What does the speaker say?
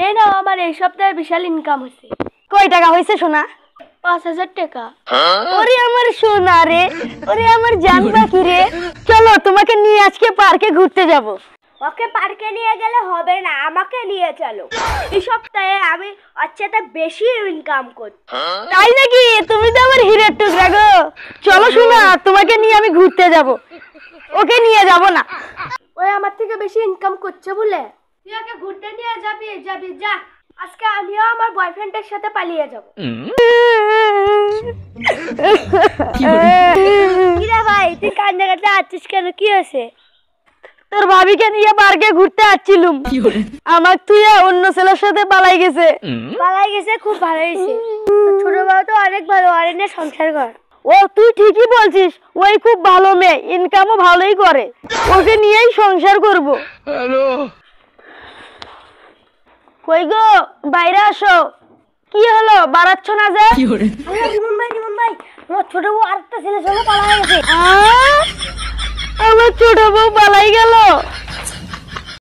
এই নাও, আমার এই সপ্তাহে বিশাল ইনকাম হয়েছে। কয় টাকা হয়েছে সোনা? 5,000 টাকা। ওরে আমার সোনা রে, ওরে আমার জান পাখি রে, চলো তোমাকে নিয়ে আজকে পার্কে ঘুরতে যাব। ওকে পার্কে নিয়ে গেলে হবে না, আমাকে নিয়ে চলো। এই সপ্তাহে আমি আচ্ছাতে বেশি ইনকাম করছি। তাই নাকি? তুমি তো আমার হিরের টুকরা গো। চলো সোনা, তোমাকে নিয়ে আমি ঘুরতে যাব। ওকে নিয়ে যাব না। ওই আমার থেকে বেশি ইনকাম করছে বলে তুই ওকে ঘুরতে নিয়ে যাবি? যাবি, যা। আজকে আমিও আমার বয়ফ্রেন্ডের সাথে পালিয়ে যাব। কিরে ভাই, তুই কান্না কাটতে আছিস কেন? কি হয়েছে? তোর ভাবিকে নিয়ে পার্কে ঘুরতে আসছিলুম, আমার তুই অন্য ছেলের সাথে পালাই গেছে। পালাই গেছে? খুব ভালো হয়েছে। ছোট বউ তো অনেক ভালো, আর এনে সংসার কর। ও তুই ঠিকই বলছিস, ওই খুব ভালো মেয়ে, ইনকামও ভালোই করে, ওকে নিয়েই সংসার করব। কই গো, বাইরে আসো। কি হলো, বাড়াচ্ছ না যে? রিমন ভাই, রিমন ভাই, আমার ছোট বউ আরেকটা ছেলের সঙ্গে পালাই গেছে। আমার ছোট বউ